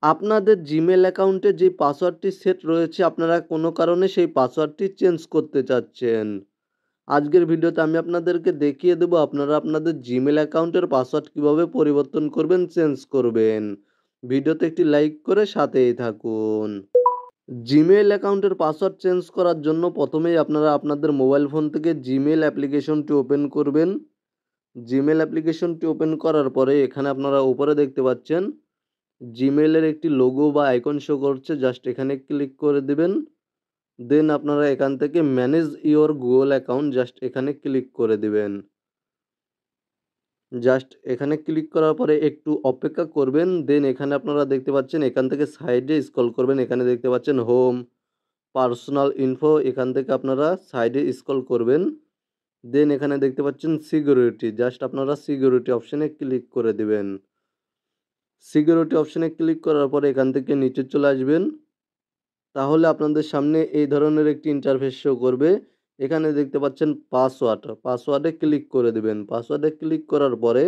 আপনাদের জিমেল অ্যাকাউন্টে যে পাসওয়ার্ডটি সেট রয়েছে আপনারা কোনো কারণে সেই পাসওয়ার্ডটি চেঞ্জ করতে চাচ্ছেন। আজকের ভিডিওতে আমি আপনাদেরকে দেখিয়ে দেবো আপনারা আপনাদের জিমেল অ্যাকাউন্টের পাসওয়ার্ড কীভাবে পরিবর্তন করবেন, চেঞ্জ করবেন। ভিডিওতে একটি লাইক করে সাথেই থাকুন। জিমেল অ্যাকাউন্টের পাসওয়ার্ড চেঞ্জ করার জন্য প্রথমেই আপনারা আপনাদের মোবাইল ফোন থেকে জিমেল অ্যাপ্লিকেশনটি ওপেন করবেন। জিমেল অ্যাপ্লিকেশনটি ওপেন করার পরে এখানে আপনারা উপরে দেখতে পাচ্ছেন জিমেলের একটি লোগো বা আইকন শো করছে, জাস্ট এখানে ক্লিক করে দিবেন। দেন আপনারা এখান থেকে manage your Google account just এখানে ক্লিক করে দিবেন। জাস্ট এখানে ক্লিক করার পরে একটু অপেক্ষা করবেন। দেন এখানে আপনারা দেখতে পাচ্ছেন এখান থেকে সাইডে স্ক্রল করবেন, এখানে দেখতে পাচ্ছেন হোম, পার্সোনাল ইনফো, এখান থেকে আপনারা সাইডে স্ক্রল করবেন। দেন এখানে দেখতে পাচ্ছেন সিকিউরিটি, জাস্ট আপনারা সিকিউরিটি অপশানে ক্লিক করে দিবেন। সিকিউরিটি অপশানে ক্লিক করার পরে এখান থেকে নিচে চলে আসবেন। তাহলে আপনাদের সামনে এই ধরনের একটি ইন্টারফেস শো করবে। এখানে দেখতে পাচ্ছেন পাসওয়ার্ডে ক্লিক করে দিবেন। পাসওয়ার্ডে ক্লিক করার পরে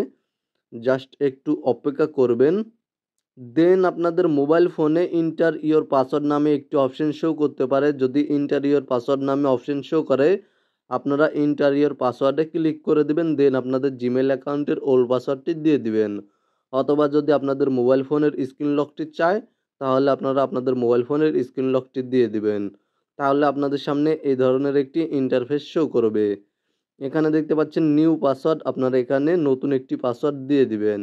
জাস্ট একটু অপেক্ষা করবেন। দেন আপনাদের মোবাইল ফোনে ইন্টার ইওর পাসওয়ার্ড নামে একটি অপশন শো করতে পারে। যদি ইন্টার ইওর পাসওয়ার্ড নামে অপশন শো করে আপনারা ইন্টার ইওর পাসওয়ার্ডে ক্লিক করে দিবেন। দেন আপনাদের জিমেল অ্যাকাউন্টের ওল্ড পাসওয়ার্ডটি দিয়ে দিবেন। অথবা যদি আপনাদের মোবাইল ফোনের স্ক্রিন লকটি চায় তাহলে আপনারা আপনাদের মোবাইল ফোনের স্ক্রিন লকটি দিয়ে দিবেন। তাহলে আপনাদের সামনে এই ধরনের একটি ইন্টারফেস শো করবে। এখানে দেখতে পাচ্ছেন নিউ পাসওয়ার্ড, আপনারা এখানে নতুন একটি পাসওয়ার্ড দিয়ে দিবেন।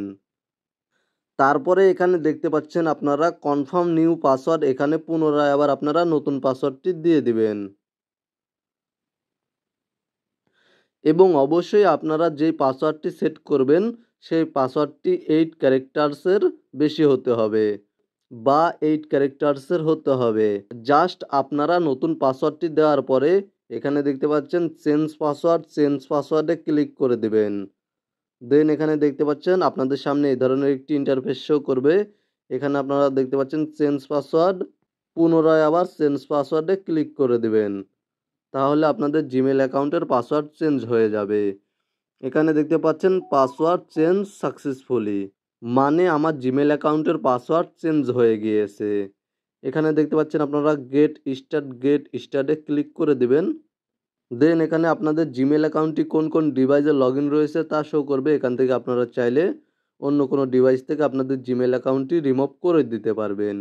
তারপরে এখানে দেখতে পাচ্ছেন আপনারা কনফার্ম নিউ পাসওয়ার্ড, এখানে পুনরায় আবার আপনারা নতুন পাসওয়ার্ডটি দিয়ে দিবেন। এবং অবশ্যই আপনারা যেই পাসওয়ার্ডটি সেট করবেন সেই পাসওয়ার্ডটি 8 ক্যারেক্টার্সের বেশি হতে হবে বা 8 ক্যারেক্টার্সের হতে হবে। জাস্ট আপনারা নতুন পাসওয়ার্ডটি দেওয়ার পরে এখানে দেখতে পাচ্ছেন চেঞ্জ পাসওয়ার্ডে ক্লিক করে দেবেন। দেন এখানে দেখতে পাচ্ছেন আপনাদের সামনে এই ধরনের একটি ইন্টারফেস শো করবে। এখানে আপনারা দেখতে পাচ্ছেন চেঞ্জ পাসওয়ার্ড, পুনরায় আবার চেঞ্জ পাসওয়ার্ডে ক্লিক করে দিবেন। তাহলে আপনাদের জিমেল অ্যাকাউন্টের পাসওয়ার্ড চেঞ্জ হয়ে যাবে। এখানে দেখতে পাচ্ছেন পাসওয়ার্ড চেঞ্জ সাকসেসফুলি, মানে আমার জিমেল অ্যাকাউন্টের পাসওয়ার্ড চেঞ্জ হয়ে গিয়েছে। এখানে দেখতে পাচ্ছেন আপনারা গেট স্টার্টে ক্লিক করে দিবেন। দেন এখানে আপনাদের জিমেল অ্যাকাউন্টটি কোন কোন ডিভাইসে লগ ইন রয়েছে তা শো করবে। এখান থেকে আপনারা চাইলে অন্য কোনো ডিভাইস থেকে আপনাদের জিমেল অ্যাকাউন্টটি রিমুভ করে দিতে পারবেন।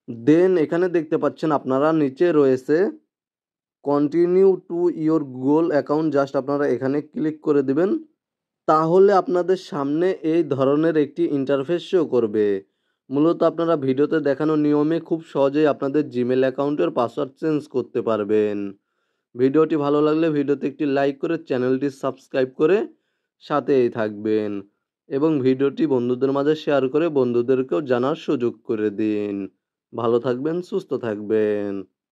দেন এখানে দেখতে পাচ্ছেন আপনারা নিচে রয়েছে continue to your Google account, just আপনারা এখানে ক্লিক করে দিবেন। তাহলে আপনাদের সামনে এই ধরনের একটি ইন্টারফেস শো করবে। মূলত আপনারা ভিডিওতে দেখানো নিয়মে খুব সহজেই আপনাদের জিমেল অ্যাকাউন্টের পাসওয়ার্ড চেঞ্জ করতে পারবেন। ভিডিওটি ভালো লাগলে ভিডিওতে একটি লাইক করে চ্যানেলটি সাবস্ক্রাইব করে সাথেই থাকবেন এবং ভিডিওটি বন্ধুদের মাঝে শেয়ার করে বন্ধুদেরকেও জানার সুযোগ করে দিন। ভালো থাকবেন, সুস্থ থাকবেন।